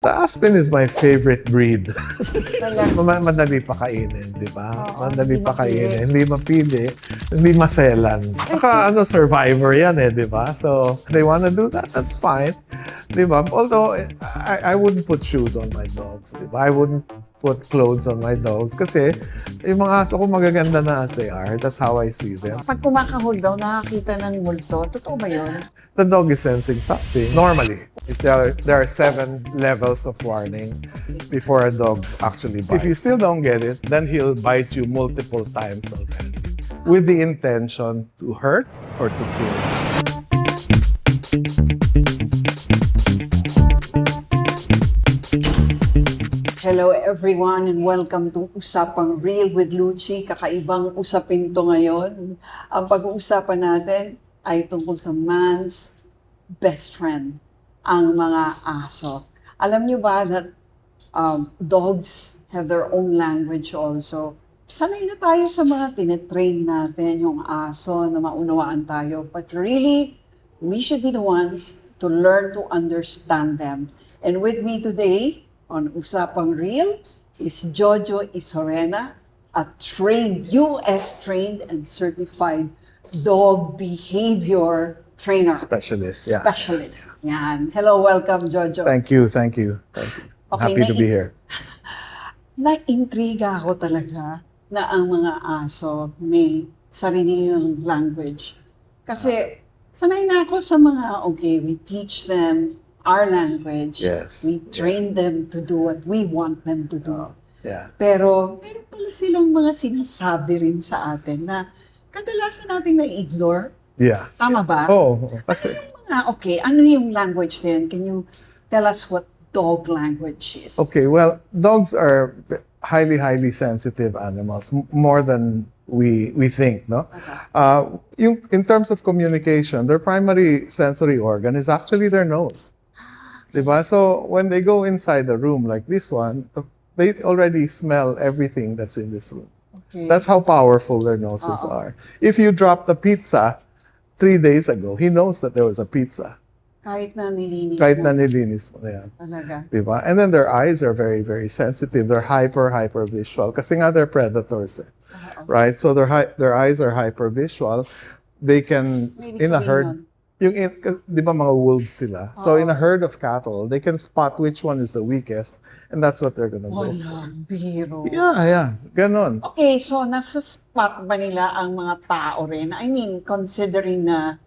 The Aspen is my favorite breed. Madali pa kainin, di ba? Madali pa kainin. Hindi mapili. Hindi maselan. Saka survivor yan di ba? So, if they wanna do that, that's fine. Di ba? Although, I wouldn't put shoes on my dogs. Di ba? I wouldn't put clothes on my dogs. Kasi, yung mga aso ko magaganda na as they are. That's how I see them. Pag kumakahol daw, nakakita ng multo. Totoo ba yun? The dog is sensing something. Normally, there are 7 levels of warning before a dog actually bites. If you still don't get it, then he'll bite you multiple times already with the intention to hurt or to kill. Hello everyone and welcome to Usapang Real with Luchi. Kakaibang usapin to ngayon. Ang pag-uusapan natin ay tungkol sa man's best friend, ang mga aso. Alam niyo ba that dogs have their own language also? Sanay na tayo sa mga tinetrain natin, yung aso na maunawaan tayo. But really, we should be the ones to learn to understand them. And with me today, on Usapang Real is Jojo Isorena, a US trained and certified dog behavior trainer. Specialist, yeah. Specialist. Yan. Hello, welcome, Jojo. Thank you. Okay, happy to be here. Na-intriga ako talaga na ang mga aso may sarili nilang language. Kasi sanay na ako sa mga, we teach them our language. Yes. We train them to do what we want them to do. Yeah. Pero meron pala silang mga sinasabi rin sa atin na kadalasan nating na-ignore. Yeah. Tama ba? Kasi ano yung language na yun? Can you tell us what dog language is? Okay, well, dogs are highly sensitive animals, more than we think, no? In terms of communication, their primary sensory organ is actually their nose. Diba? So when they go inside the room like this one, they already smell everything that's in this room. Okay. That's how powerful their noses are. If you dropped a pizza 3 days ago, he knows that there was a pizza. Kahit na nilinis mo na yan. Talaga. Diba? And then their eyes are very sensitive. They're hyper visual. Kasi nga they're predators. Right? So their eyes are hyper visual. They can, in a herd, di ba mga wolves sila? So in a herd of cattle, they can spot which one is the weakest, and that's what they're gonna go. Walang biro. Yeah. Ganon. Okay, so nasa spot ba nila ang mga tao rin? I mean, considering na,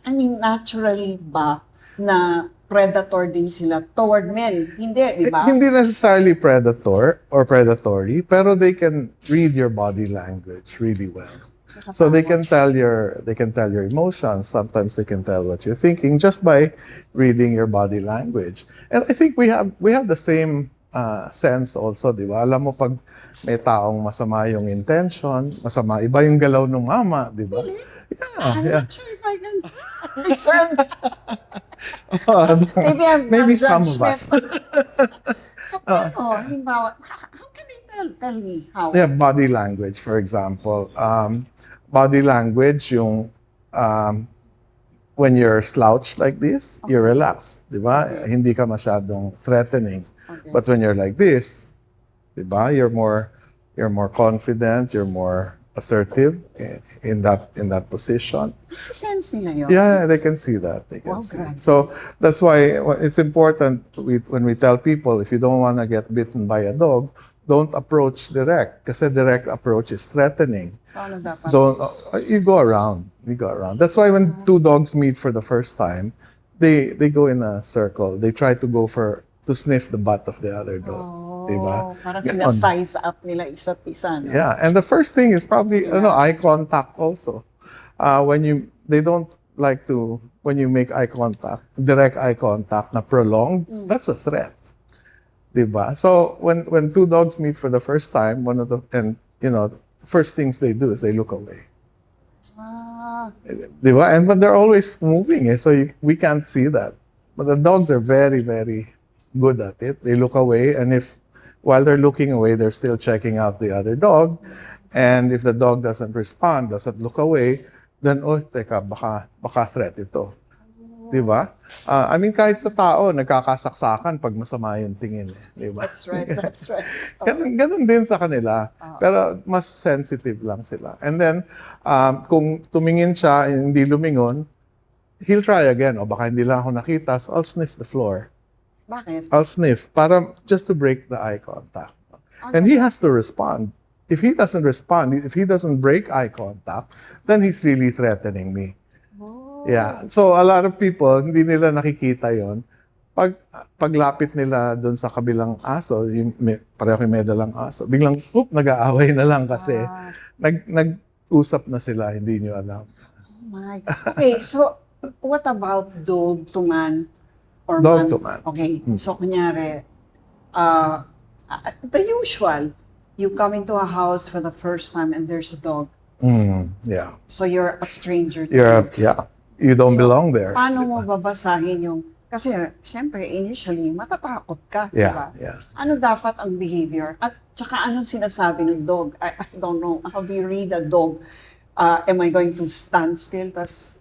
natural ba na predator din sila toward men? Hindi, di ba? Hindi necessarily predator or predatory, pero they can read your body language really well. So they can tell your emotions. Sometimes they can tell what you're thinking just by reading your body language. And I think we have the same sense also, di ba? Alam mo pag may taong masama yung intention, masama iba yung galaw ng mama, di ba? Really? Yeah. I'm not sure if I can discern. Maybe some of us. So paano? Halimbawa, how can you tell me how? Yeah, body language, for example. Body language, yung when you're slouched like this, you're relaxed, di ba? Hindi ka masyadong threatening. Okay. But when you're like this, di ba? You're more confident, you're more assertive in that position. Nasa sense nila yun? Yeah, they can see that. They can see. So that's why it's important when we tell people, if you don't want to get bitten by a dog, don't approach direct. Kasi direct approach is threatening. So ano dapat? You go around. That's why when 2 dogs meet for the first time, they go in a circle. They try to go to sniff the butt of the other dog. Diba? Parang sina-size up nila isa't isa. No? Yeah, and the first thing is probably eye contact also. When you make eye contact, direct eye contact na prolonged, that's a threat. Diba? So when 2 dogs meet for the first time, the first things they do is they look away. Diba? But they're always moving, so we can't see that. But the dogs are very good at it. They look away, and while they're looking away, they're still checking out the other dog. And if the dog doesn't respond, doesn't look away, then, teka, baka threat ito. Diba? I mean, kahit sa tao, nagkakasaksakan pag masama yung tingin. Di ba? That's right, that's right. Ganun din sa kanila. Pero mas sensitive lang sila. And then, kung tumingin siya, hindi lumingon, he'll try again. O baka hindi lang ako nakita, so I'll sniff the floor. Bakit? I'll sniff, para just to break the eye contact. And he has to respond. If he doesn't respond, if he doesn't break eye contact, then he's really threatening me. Yeah. So a lot of people, hindi nila nakikita yon. Paglapit nila doon sa kabilang aso, pareho may dalang aso, biglang, nag-aaway na lang kasi nag-usap na sila, hindi nyo alam. Oh my. Okay, so what about dog to man or Dog man? to man. Okay, so kunyari, the usual, you come into a house for the first time and there's a dog. Yeah. So you're a stranger to it. Yeah. You don't So, belong there. Paano mo babasahin yung, kasi syempre initially matatakot ka, di ba? Yeah. Ano dapat ang behavior? At tsaka anong sinasabi ng dog? I don't know. How do you read a dog? Am I going to stand still? Tas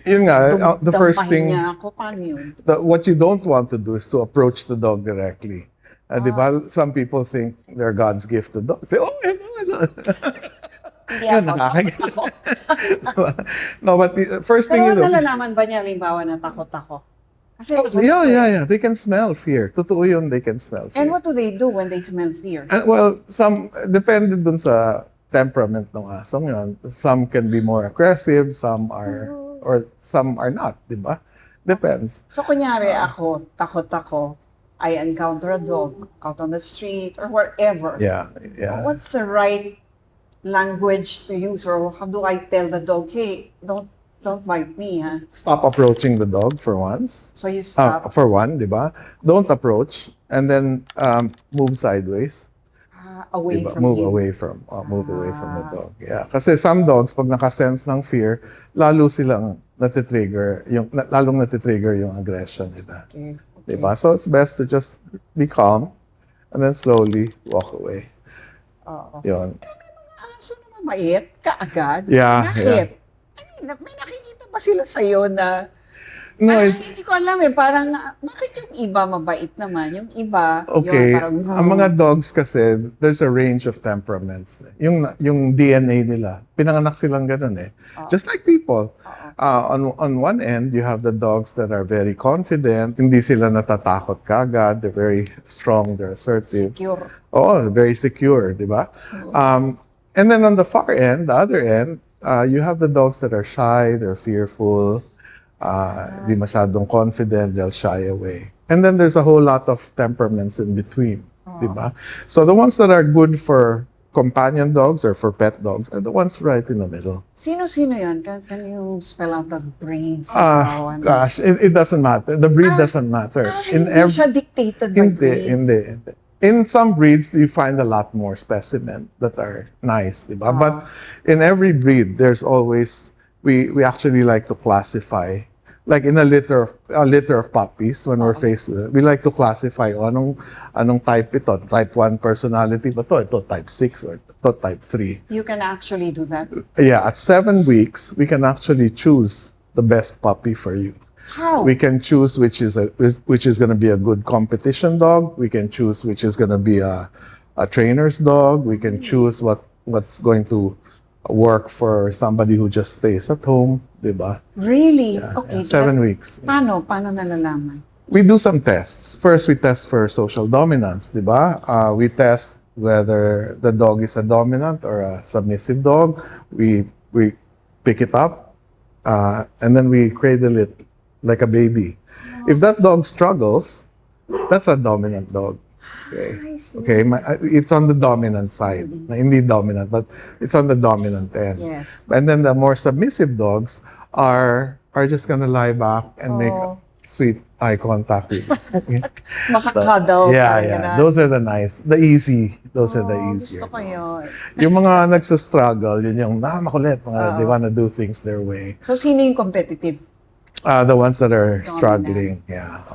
Yun nga, the first dampahin thing, niya ako. Paano yun? what you don't want to do is to approach the dog directly. Di ba? Some people think they're God's gift to dogs. Say, oh, hello. Hindi Yun, ako. nakakagigil. Takot ako. No, but the first thing Pero you do, nalalaman ba niya, halimbawa, na takot ako? Kasi takot ako. yeah. They can smell fear. Totoo yun, they can smell fear. And what do they do when they smell fear? Well, some, depende dun sa temperament ng asong yun. Some can be more aggressive, some are, or some are not, di ba? Depends. So, kunyari ako, takot ako, I encounter a dog out on the street or wherever. Yeah. What's the right language to use, or how do I tell the dog, hey, don't bite me, ha? Stop approaching the dog for once. So you stop. For one, di ba? Don't approach, and then move sideways. Away Diba? from Move him. away from the dog. Yeah. Kasi some dogs, pag nakasense ng fear, lalo silang lalong natitrigger yung aggression nila. Okay. Diba? So it's best to just be calm and then slowly walk away. Oo. Yun. Aso na mabait, kaagad. Yeah, Bakit? I mean, may nakikita ba sila sa'yo na, No, hindi ko alam parang, bakit yung iba mabait naman? Yung iba, okay. yung parang, Ang mga dogs kasi, there's a range of temperaments. Yung DNA nila, pinanganak silang ganun eh. Just like people. On one end, you have the dogs that are very confident. Hindi sila natatakot kagad. They're very strong. They're assertive. secure. Oh, very secure, di ba? And then on the far end, the other end, you have the dogs that are shy, they're fearful, di masyadong confident, they'll shy away. And then there's a whole lot of temperaments in between, di ba? So the ones that are good for companion dogs or for pet dogs are the ones right in the middle. Sino-sino yan? Can you spell out the breeds? How, ano? Gosh, it doesn't matter. The breed doesn't matter. Hindi siya dictated by breed. Hindi. In some breeds, you find a lot more specimen that are nice, diba? But in every breed, there's always, we actually like to classify. Like in a litter of puppies, when we're faced with it, we like to classify anong type ito. Type 1 personality ba to? Ito type 6 or ito type 3. You can actually do that. Yeah, at 7 weeks, we can actually choose the best puppy for you. How? We can choose which is going to be a good competition dog. We can choose which is going to be a trainer's dog. We can choose what's going to work for somebody who just stays at home, diba? Really? Yeah, Okay. 7 weeks. Paano nalalaman? We do some tests. First, we test for social dominance, diba? We test whether the dog is a dominant or a submissive dog. We pick it up, and then we cradle it like a baby. If that dog struggles, that's a dominant dog. Okay. I see. Okay, it's on the dominant side. Hindi dominant, but it's on the dominant end. Yes. And then the more submissive dogs are just gonna lie back and make sweet eye contact with you. Makakadal. Yeah. Those are the easy. Those are the easier Gusto ko dogs. yun. Yung mga nagsastruggle, yun yung makulit. They wanna do things their way. So, sino yung competitive? The ones that are struggling, yeah.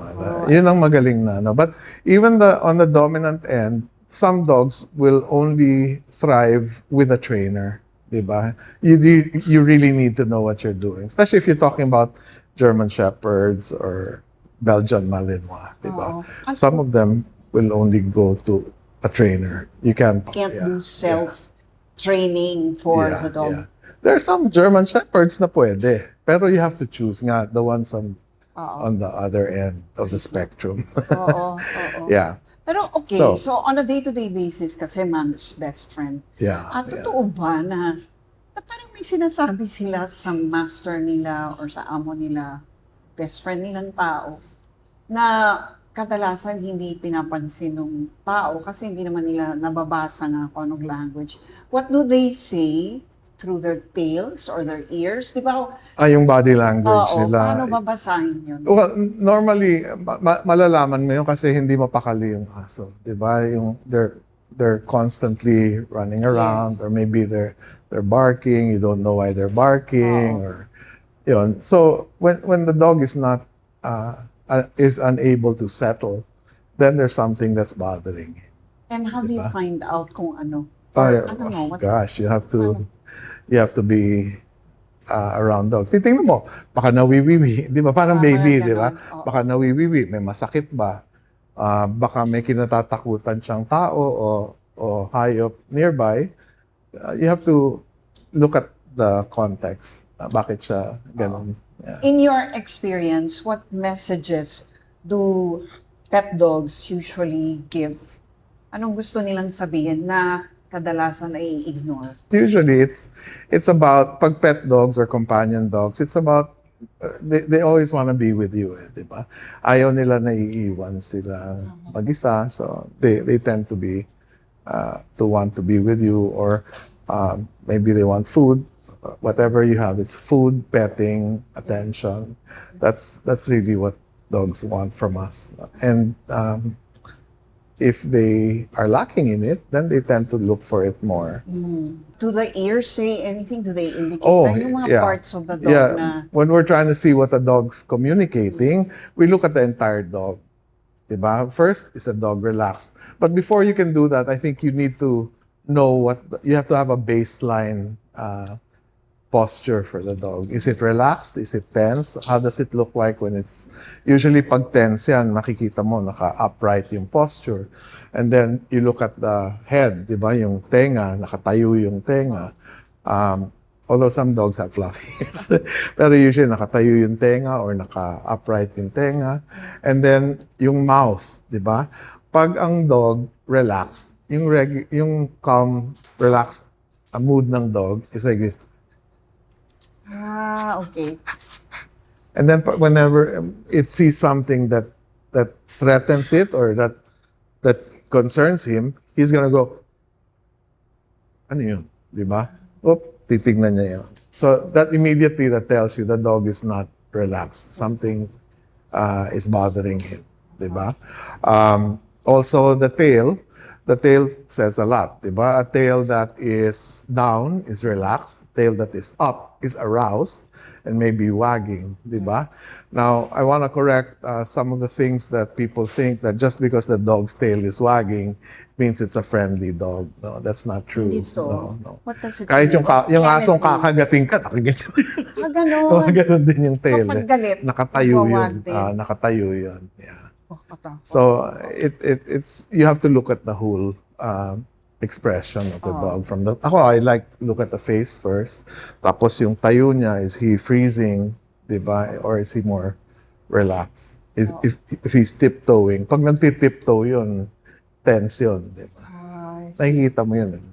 Yun ang magaling na, no? But even on the dominant end, some dogs will only thrive with a trainer, diba? You really need to know what you're doing, especially if you're talking about German Shepherds or Belgian Malinois, di ba? Oo. Some of them will only go to a trainer. You can't do self-training for the dog. Yeah. There are some German Shepherds na pwede, pero you have to choose nga the ones Oo. on the other end of the spectrum. Oo, oo. Yeah. Pero okay, so on a day-to-day basis kasi man's best friend. Yeah. Totoo ba na parang may sinasabi sila sa master nila or sa amo nila, best friend nilang tao, na kadalasan hindi pinapansin ng tao kasi hindi naman nila nababasa nga kung anong language. What do they say through their tails or their ears? Di ba? Yung body language Oo, nila. paano babasahin yun? Well, normally, malalaman mo yun kasi hindi mapakali yung aso. Di ba? They're constantly running around, Yes. or maybe they're barking, you don't know why they're barking, or yun. So when the dog is not is unable to settle, then there's something that's bothering him. And how do you find out kung ano? Ay, Or, I don't know, what, gosh, you have to be around dog. Titingnan mo, baka nawiwiwi, di ba? Parang baby, di ba? ganon. Oo. Baka nawiwiwi, may masakit ba? Baka may kinatatakutan siyang tao o hayop nearby. You have to look at the context. Bakit siya ganun? Yeah. In your experience, what messages do pet dogs usually give? Anong gusto nilang sabihin na kadalasan ay ignore? Usually, it's about, pag pet dogs or companion dogs, it's about, they always want to be with you, di ba? Ayaw nila na iiwan sila mag-isa, so they tend to be, to want to be with you, or maybe they want food. Whatever you have, it's food, petting, attention. That's really what dogs want from us. And if they are lacking in it, then they tend to look for it more. Do the ears say anything? Do they indicate na yung mga yeah. parts of the dog na... When we're trying to see what the dog's communicating, we look at the entire dog. Diba? First, is the dog relaxed? But before you can do that, I think you need to know you have to have a baseline posture for the dog. Is it relaxed? Is it tense? How does it look like when it's... Usually, pag tense yan, makikita mo, naka-upright yung posture. And then, you look at the head, di ba? Yung tenga, nakatayo yung tenga. Although some dogs have fluffy ears. Pero usually, nakatayo yung tenga or naka-upright yung tenga. And then, yung mouth, di ba? Pag ang dog relaxed, yung calm, relaxed mood ng dog is like this. Okay. And then whenever it sees something that threatens it or that concerns him, he's gonna go, ano yun? Di ba? Titignan niya yun. So that immediately that tells you the dog is not relaxed. Something is bothering him. Di ba? Also the tail says a lot. Di ba? A tail that is down is relaxed. Tail that is up is aroused and maybe wagging, di ba? Now, I want to correct some of the things that people think that just because the dog's tail is wagging means it's a friendly dog. No, that's not true. Hindi to. No. What does it Kahit mean? yung asong Can it be? kakagating ka, nakaganyan. Ganon. Ganon din yung So, tail. pag galit, Nakatayo yun. magwawag din. Nakatayo yun. Yeah. Katakot. So it's you have to look at the whole expression of the dog from the. I like look at the face first. Tapos yung tayo niya, is he freezing, di ba? Or is he more relaxed? If he's tiptoeing, pag nagtitiptoe yun, tense yun, di ba? Nakikita mo yun.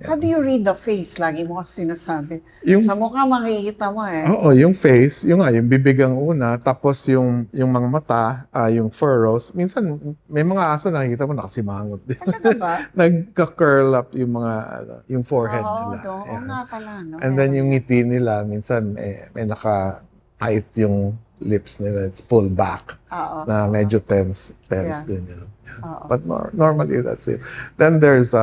How do you read the face? Lagi mo kasi sinasabi. Yung- Sa mukha makikita mo eh. Oo, yung face, yung bibig ang una, tapos yung mga mata, yung furrows. Minsan, may mga aso nakikita mo nakasimangot din. Talaga ba? Nagka-curl up yung yung forehead Oo, nila. oo Yeah. nga pala. No? And then yung ngiti nila, minsan may naka-tight yung lips nila. It's pulled back. Oo. Na medyo tense Yeah. din yun. Oo. But normally, that's it. Then there's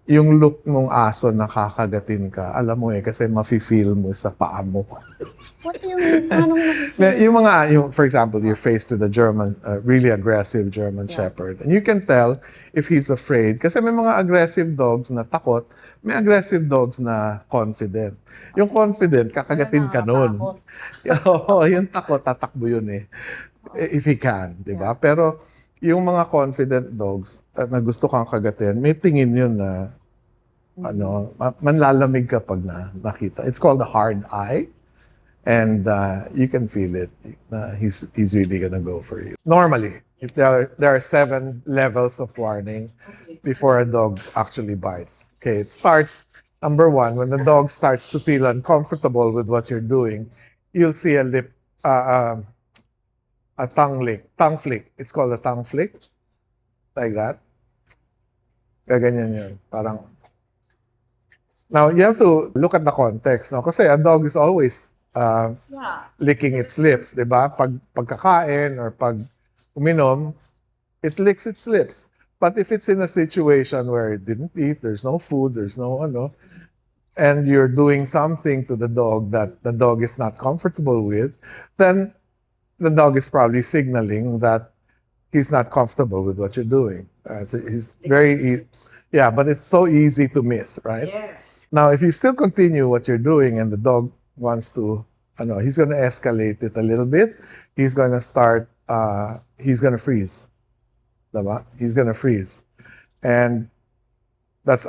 yung look ng aso na kakagatin ka, alam mo kasi mafe-feel mo sa paa mo. What do you mean? Paano mo nafe-feel? For example, you're faced with a German, really aggressive German Shepherd. And you can tell if he's afraid. Kasi may mga aggressive dogs na takot, may aggressive dogs na confident. Yung confident, kakagatin ka nun. Oo, yung takot, tatakbo yun eh. If he can, di ba? Pero yung mga confident dogs na gusto kang kagatin, may tingin yun na manlalamig ka pag nakita. It's called a hard eye. And you can feel it. He's really gonna go for you. Normally, there are 7 levels of warning before a dog actually bites. Okay, it starts, number 1, when the dog starts to feel uncomfortable with what you're doing, you'll see a tongue flick. It's called a tongue flick. Like that. Ganyan yun. Parang. Now, you have to look at the context. No? Kasi a dog is always licking its lips, di ba? Pagkakain or pag uminom, it licks its lips. But if it's in a situation where it didn't eat, there's no food, there's no and you're doing something to the dog that the dog is not comfortable with, then the dog is probably signaling that he's not comfortable with what you're doing. So he's but it's so easy to miss, right? Yes. Now, if you still continue what you're doing and the dog wants to, he's going to escalate it a little bit. He's going to start, he's going to freeze. Diba? He's going to freeze. And that's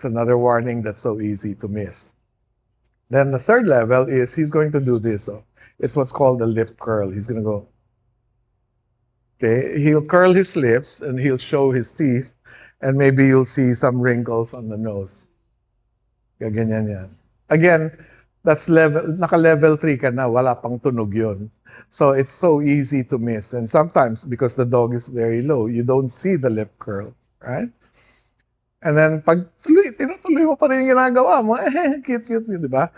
another warning that's so easy to miss. Then the third level is he's going to do this. So it's what's called the lip curl. He's going to go, okay, he'll curl his lips and he'll show his teeth. And maybe you'll see some wrinkles on the nose. Ganyan yan. Again, that's naka-level 3 ka na, wala pang tunog yun. So it's so easy to miss. And sometimes, because the dog is very low, you don't see the lip curl, right? And then, pag tinutuloy mo pa rin yung ginagawa mo, cute, di ba?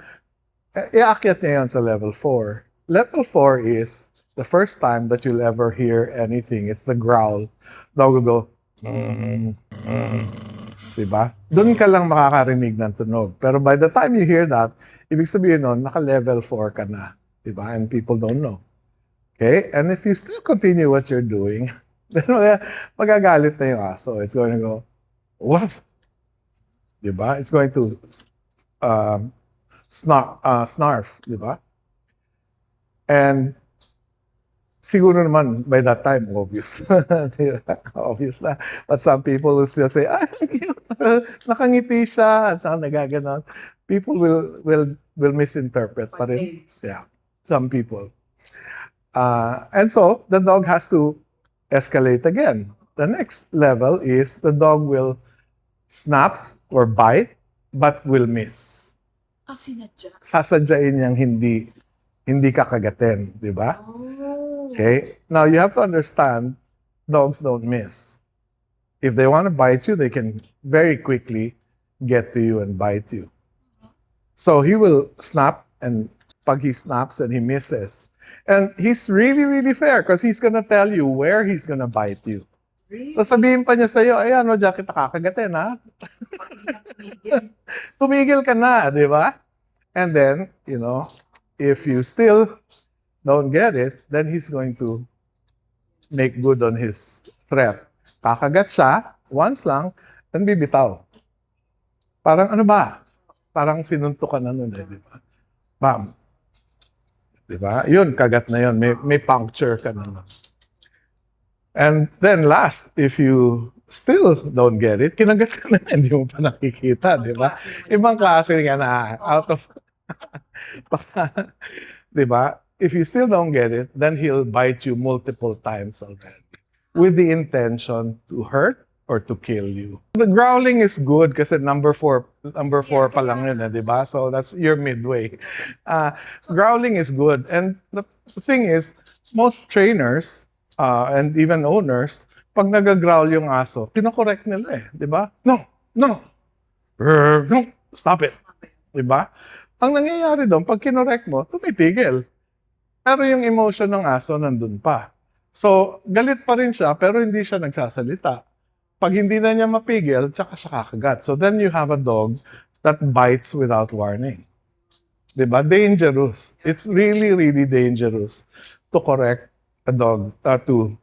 Iaakyat niya yun sa level 4. Level 4 is the first time that you'll ever hear anything. It's the growl. Dog will go, diba? Doon ka lang makakarinig ng tunog. Pero by the time you hear that, ibig sabihin nun, naka-level 4 ka na. Diba? And people don't know. Okay? And if you still continue what you're doing, then magagalit na yung aso. It's going to go, what? Diba? It's going to snarf. Diba? And siguro naman, by that time, obvious. Obvious na. But some people will still say, nakangiti siya, at saka nagaganon. People will misinterpret pa rin. Yeah, some people. And so, the dog has to escalate again. The next level is the dog will snap or bite, but will miss. Sinadya. Sasadyain niyang hindi kakagatin, di ba? Oh. Okay? Now, you have to understand, dogs don't miss. If they want to bite you, they can very quickly get to you and bite you. So, he will snap, and pag he snaps and he misses. And he's really, really fair because he's gonna tell you where he's gonna bite you. Really? So, sabihin pa niya sa'yo, ayan, diyan kita kakagatin, ha? Tumigil ka na, di ba? And then, if you still don't get it, then he's going to make good on his threat. Kakagat siya, once lang, then bibitaw. Parang ano ba? Parang sinuntukan na nun di ba? Bam. Di ba? Yun, kagat na yun. May puncture ka na nun. And then last, if you still don't get it, kinagat ka na, hindi mo pa nakikita, di ba? Ibang klase ka na, out of... di ba? If you still don't get it, then he'll bite you multiple times already with the intention to hurt or to kill you. The growling is good kasi number 4 pa lang yun, di ba? So that's your midway. Growling is good. And the thing is, most trainers and even owners, pag nag-growl yung aso, kinokorek nila di ba? No, stop it. Di ba? Ang nangyayari doon, pag kinorek mo, tumitigil. Pero yung emotion ng aso nandun pa. So, galit pa rin siya, pero hindi siya nagsasalita. Pag hindi na niya mapigil, tsaka siya kakagat. So then you have a dog that bites without warning. Diba? Dangerous. It's really, really dangerous to correct a dog, to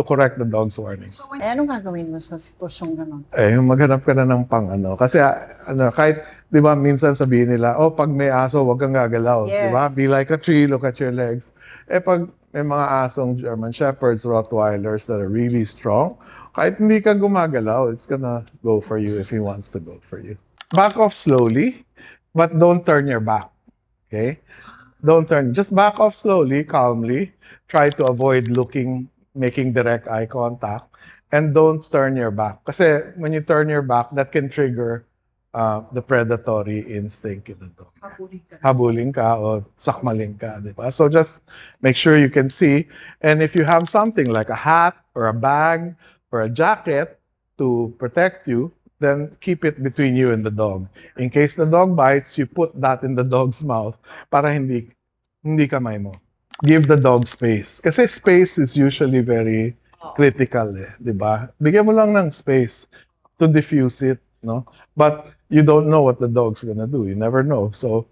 correct the dog's warnings. Anong gagawin mo sa sitwasyong gano'n? Yung maghanap ka na ng pang-ano. Kasi, kahit, di ba, minsan sabihin nila, pag may aso, wag kang gagalaw. Yes. Di ba? Be like a tree, look at your legs. Pag may mga asong German Shepherds, Rottweilers that are really strong, kahit hindi ka gumagalaw, it's gonna go for you if he wants to go for you. Back off slowly, but don't turn your back. Okay? Don't turn. Just back off slowly, calmly. Try to avoid making direct eye contact, and don't turn your back. Kasi when you turn your back, that can trigger the predatory instinct in the dog. Habulin ka o sakmalin ka, di ba? So just make sure you can see. And if you have something like a hat or a bag or a jacket to protect you, then keep it between you and the dog. In case the dog bites, you put that in the dog's mouth para hindi kamay mo. Give the dog space. Kasi space is usually very critical, di ba? Bigyan mo lang ng space to diffuse it, no? But you don't know what the dog's gonna do. You never know. So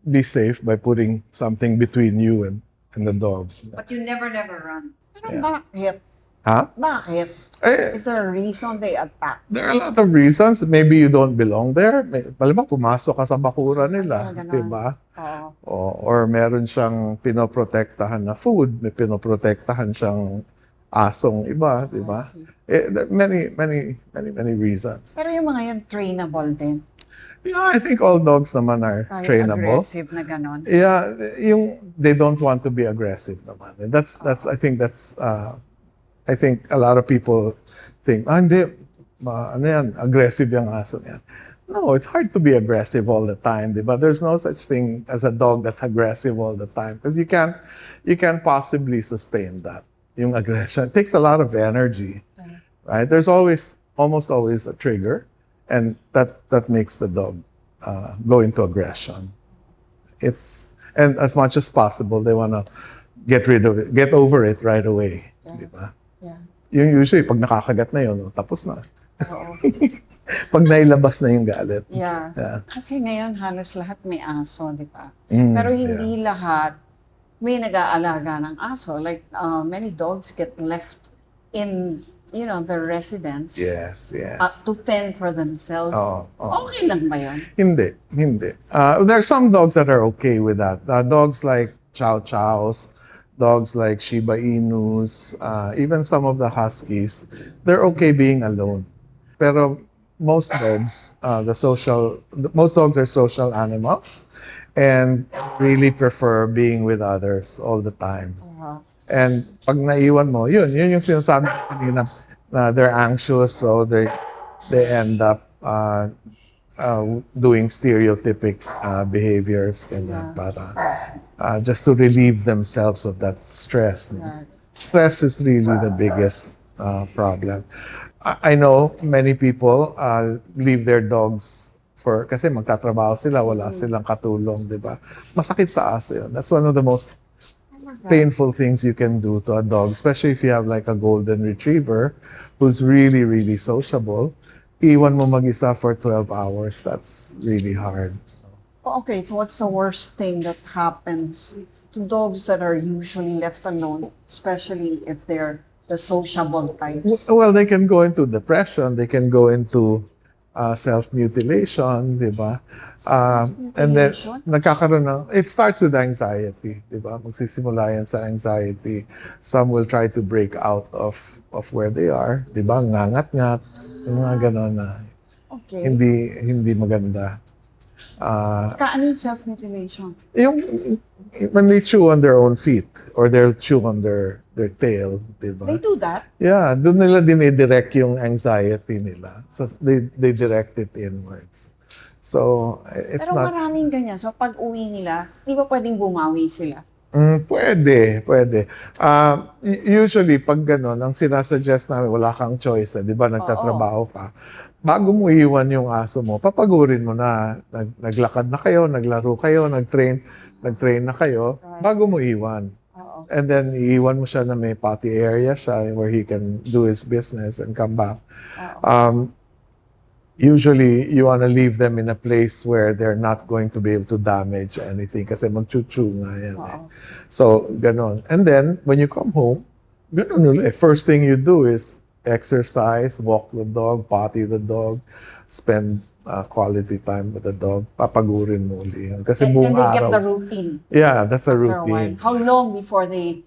be safe by putting something between you and the dog. But you never run. Pero bakit? Ha? Bakit? Is there a reason they attack? There are a lot of reasons. Maybe you don't belong there. Malamang pumasok ka sa bakura nila, Ganun. di ba? Oo. Or meron siyang pinoprotektahan na food, may pinoprotektahan siyang asong iba, di ba? There are many reasons. Pero yung mga yan, trainable din. Yeah, I think all dogs naman are Kahit trainable. aggressive na gano'n. Yeah, they don't want to be aggressive naman. I think a lot of people think, hindi, ano yan, aggressive yung aso niyan. No, it's hard to be aggressive all the time, but there's no such thing as a dog that's aggressive all the time because you can't possibly sustain that. Yung aggression, it takes a lot of energy, right? There's almost always a trigger, and that makes the dog go into aggression. And as much as possible, they want to get over it right away, di ba? Yeah. Yung usually, pag nakakagat na yun, tapos na. Oo. Pag nailabas na yung galit. Yeah. Yeah. Kasi ngayon, halos lahat may aso, di ba? Mm, Pero hindi lahat may nag-aalaga ng aso. Like, many dogs get left in, their residence Yes. to fend for themselves. Oo. Okay lang ba yun? Hindi. There are some dogs that are okay with that. Dogs like Chow Chows, dogs like Shiba Inus, even some of the Huskies, they're okay being alone. Pero most dogs, most dogs are social animals and really prefer being with others all the time. And pag naiwan mo, yun yung sinasabi ko kanina, na they're anxious, so they end up doing stereotypic behaviors, ganyan, para just to relieve themselves of that stress. Right. Stress is really the biggest problem. I know many people leave their dogs kasi magtatrabaho sila, wala silang katulong, di ba? Masakit sa aso yun. That's one of the most painful things you can do to a dog, especially if you have like a golden retriever who's really, really sociable. Iwan mo mag-isa for 12 hours, that's really hard. Okay, so what's the worst thing that happens to dogs that are usually left alone, especially if they're the sociable types? Well, they can go into depression, they can go into self-mutilation, di ba? And then, Self-mutilation? it starts with anxiety, di ba? Magsisimula yan sa anxiety. Some will try to break out of where they are, di ba? Ngangat-ngat, yung mga ganon na Okay. hindi maganda. Ano yung self-mutilation? Yung when they chew on their own feet or they'll chew on their tail, di ba? They do that? Yeah, doon nila dinidirect yung anxiety nila. So they direct it inwards. So it's Pero not maraming ganyan. So pag uwi nila, di ba pwedeng bumawi sila? pwede. Usually pag gano'n, ang sinasuggest namin, wala kang choice, di ba? Nagtatrabaho ka. Bago mo iwan yung aso mo, papagurin mo na. Naglakad na kayo, naglaro kayo, nag-train na kayo, Right. bago mo iwan. Oo. Oo. And then, iiwan mo siya na may potty area siya where he can do his business and come back. Oo. Usually, you want to leave them in a place where they're not going to be able to damage anything kasi mag-chuchu nga yan. Eh. Oo. So, ganon. And then, when you come home, ganon ulit. First thing you do is exercise, walk the dog, potty the dog, spend quality time with the dog, papagurin mo uli yun. Kasi And buong they get araw. the routine Yeah, that's a after a while. routine. How long before they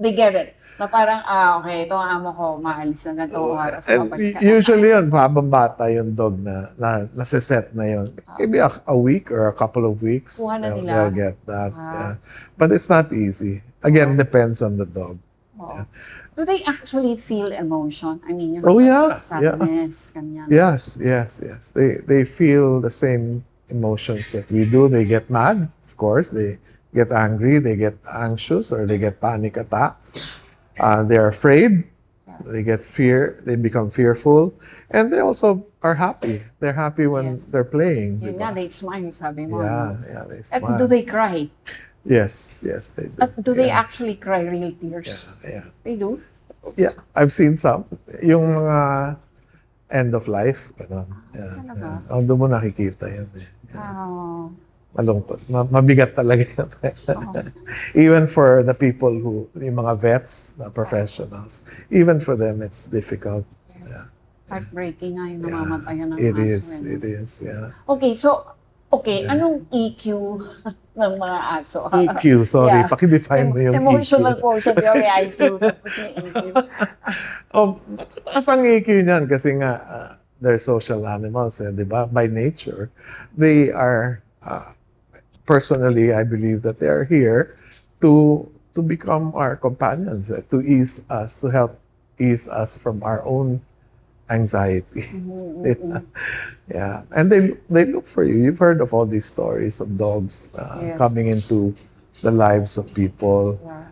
get it? Na parang, okay, ito ang amo ko, maalis na ganito oras. And babalik ka na. usually yun, habang bata yung dog na nasa-set na yun. Maybe a week or a couple of weeks, Kuha na nila. they'll get that. Yeah. But it's not easy. Again, depends on the dog. Oo. Do they actually feel emotion? I mean, yung Oh, yeah. sadness, ganyan. Yes. They feel the same emotions that we do. They get mad, of course. They get angry, they get anxious, or they get panic attacks. They're afraid. They get fear. They become fearful. And they also are happy. They're happy when Yes. they're playing. Yun diba? nga, they smile, sabi mo. Yeah, they At smile. do they cry? Yes, they do. At do they Yeah. actually cry real tears? Yeah. They do? Yeah, I've seen some. Yung mga end of life, gano'n. Yeah, Talaga? yeah. Doon mo nakikita yun. Eh. Yeah. Oh. Malungkot. Mabigat talaga yun. Even for the people yung mga vets, the professionals, even for them, it's difficult. Yeah. Heartbreaking nga yung namamatayan ng It aso. is, yeah. Okay, so, anong EQ ng mga aso? EQ, sorry, Yeah. pakidefine mo yung Emotional EQ. portion, yung may IQ, tapos may EQ. Mataas ang EQ niyan kasi nga, they're social animals, di ba? By nature, they are, personally, I believe that they are here to become our companions, to ease us, to help ease us from our own anxiety. Yeah, and they look for you. You've heard of all these stories of dogs Yes. coming into the lives of people Yeah.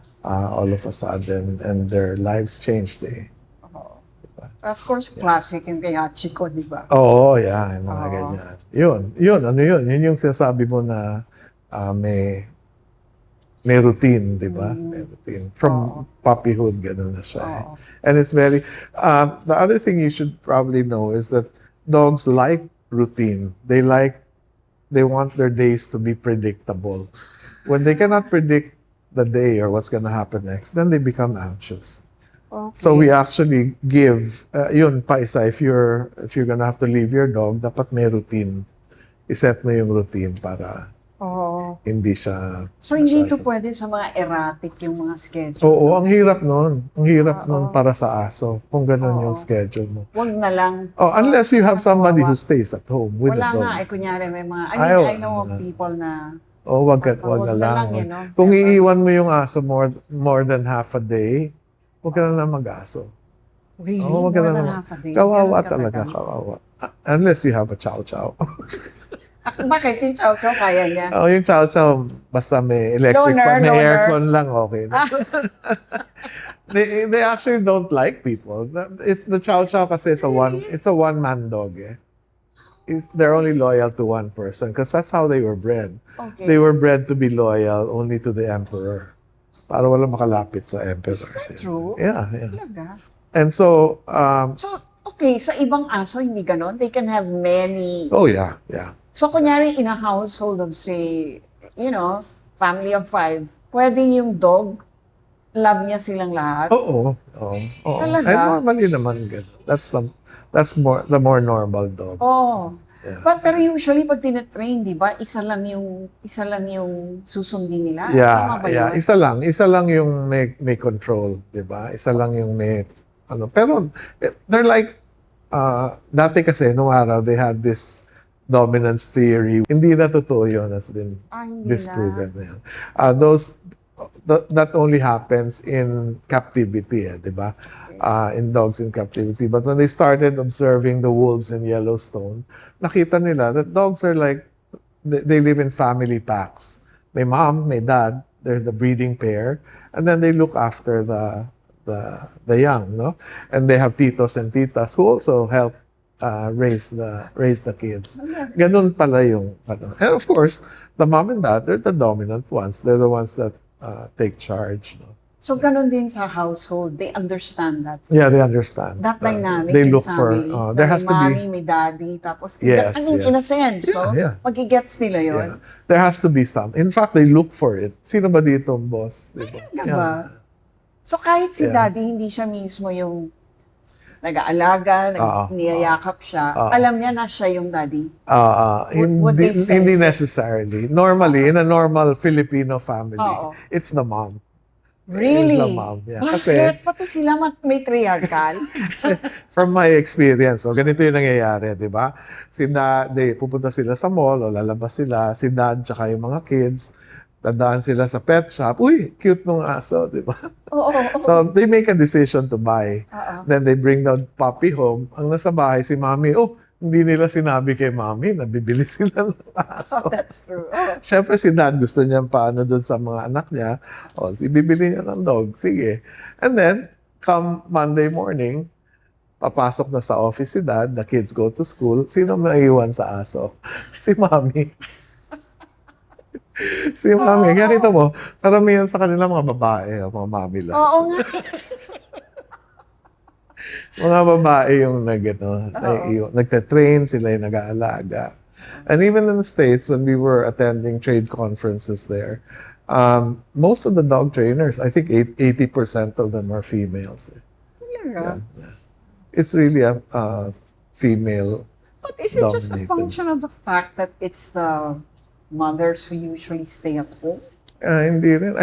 all of a sudden, and their lives changed. Oo. Of course, classic yung kay Hachiko, di ba? Oo, yeah, yung mga Oo. ganyan. Yun, ano yun? Yun yung sinasabi mo na may routine, di ba? May routine. From puppyhood, ganun na siya. Eh. Oo. And it's very, the other thing you should probably know is that dogs like routine. They want their days to be predictable. When they cannot predict the day or what's gonna happen next, then they become anxious. Okay. So we actually give, yun pa isa, if you're gonna have to leave your dog, dapat may routine. I-set mo yung routine para Oo. hindi siya... So, hindi ito pwede sa mga erratic yung mga schedule. Oo, ang hirap nun. Ang hirap nun para sa aso, kung ganun yung schedule mo. Huwag na lang. Oh, unless you have somebody Kawawa. who stays at home with Wala the dog. nga, kunyari may mga, Ayaw. I know of people na, Oh, wag na Wag na lang. lang, you know? Kung Pero- iiwan mo yung aso more than half a day, huwag ka na lang mag-aso. really, Oh, wag ka more na than lang. half a day. Kawawa Ganun ka talaga, tagal. kawawa. Unless you have a chow-chow. Bakit yung chow-chow kaya niya? Oh, yung chow-chow, basta may electric Loner, fan, may loner. aircon lang, okay. They actually don't like people. The chow-chow kasi it's a one-man dog. Eh. They're only loyal to one person because that's how they were bred. Okay. They were bred to be loyal only to the emperor. Para walang makalapit sa emperor. Is that true? Yeah. Talaga? And so, So, okay, sa ibang aso, hindi ganon. They can have many. oh yeah. So, kunyari, in a household of, say, family of 5, pwedeng yung dog, love niya silang lahat. Oo. Talaga? And normally naman ganun. That's the more normal dog. Oh. Yeah. Pero usually, pag tinetrain, di ba, isa lang yung susundin nila. Tama ba Yeah. yun? Isa lang yung may control, 'di ba? Isa lang yung may pero they're like dati kasi nung araw they had this dominance theory. Hindi na totoo yun. That's been Hindi disproven na. na yan. That only happens in captivity, 'di ba? In dogs in captivity. But when they started observing the wolves in Yellowstone, nakita nila that dogs are like, they live in family packs. May mom, may dad, they're the breeding pair, and then they look after the young, no? And they have titos and titas who also help raise the kids. Ganun pala yung And of course, the mom and dad, they're the dominant ones. They're the ones that take charge. No? So, ganun din sa household. They understand that. Yeah, they understand. That dynamic They in look for, family. there Na has may to mommy, be, may daddy. Tapos, Yes, I mean, yes. in a sense, Yeah, yeah. magigets nila yun. yeah, there has to be some. In fact, they look for it. Sino ba dito ang boss? Diba? Talaga ba? So, kahit si Yeah. daddy, hindi siya mismo yung nag-aalaga, niyayakap siya, alam niya na siya yung daddy. Would they sense Hindi it? necessarily. Normally, in a normal Filipino family, Oo. it's the mom. Really? It's the mom. Yeah. Bakit? Pati sila matriarchal? From my experience, ganito yung nangyayari, di ba? Pupunta sila sa mall, o lalabas sila, si dad, tsaka yung mga kids, dadaan sila sa pet shop, uy, cute nung aso, di ba? Oo. So, they make a decision to buy. Oo. Then they bring the puppy home. Ang nasa bahay, si mommy, hindi nila sinabi kay mommy na bibili sila ng aso. That's true. Oh. Siyempre si dad gusto niya paano doon sa mga anak niya. Bibili niya ng dog. Sige. And then, come Monday morning, papasok na sa office si dad, the kids go to school. Sino naiwan sa aso? Si mommy. Si mommy. Kaya kita mo, karamihan sa kanila mga babae, mga mommy lang. Oo nga. Mga babae yung nagte-train, sila yung nag-aalaga. And even in the States, when we were attending trade conferences there, most of the dog trainers, I think 80% of them are females. Talaga. Yeah. It's really a female. But is it just a dominated. function of the fact that it's the mothers who usually stay at home? Hindi rin.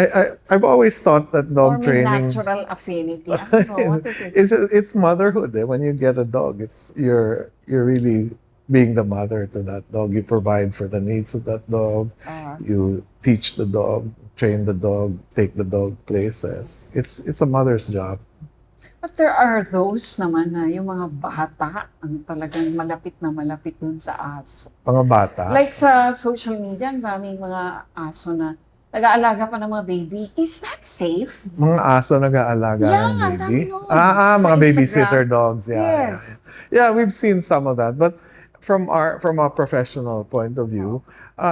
I've always thought that Or dog may training... natural affinity? I don't know. What is it? It's motherhood. When you get a dog, you're really being the mother to that dog. You provide for the needs of that dog. You teach the dog, train the dog, take the dog places. It's a mother's job. But there are those naman na yung mga bata ang talagang malapit na malapit dun sa aso. Mga bata. Like sa social media, ang daming mga aso na nag-aalaga pa ng mga baby. Is that safe? Mga aso nag-aalaga Yeah, ng baby. dami nun. Mga Sa babysitter Instagram. dogs. Yes. Yeah, we've seen some of that. But from a professional point of view,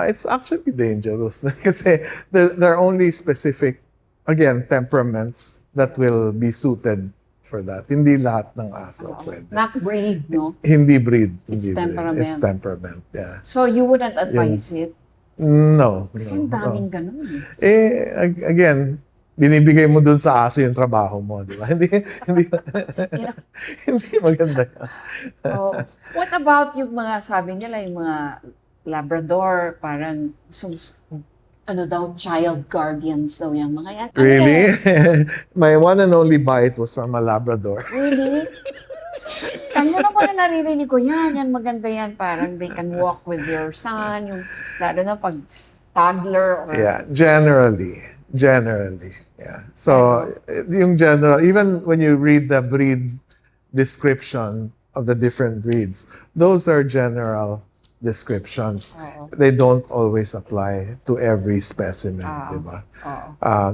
it's actually dangerous kasi there are only specific, again, temperaments that will be suited for that. Hindi lahat ng aso pwede. Not breed, no? Hindi breed. It's Hindi breed. temperament. It's temperament, yeah. So you wouldn't advise it? No. Kasi ang daming ganun. Again, binibigay mo dun sa aso yung trabaho mo, di ba? Hindi You know? hindi maganda yan. Oh. What about yung mga, sabi nila, yung mga Labrador, parang child guardians daw yung mga yan. Ano Really? yan? My one and only bite was from a Labrador. Really? Ano na mga naririnig ko, yan maganda yan. Parang they can walk with your son, yung, lalo na pag toddler. Or, Yeah, generally. Yeah. So, yung general, even when you read the breed description of the different breeds, those are general descriptions. They don't always apply to every specimen, di ba?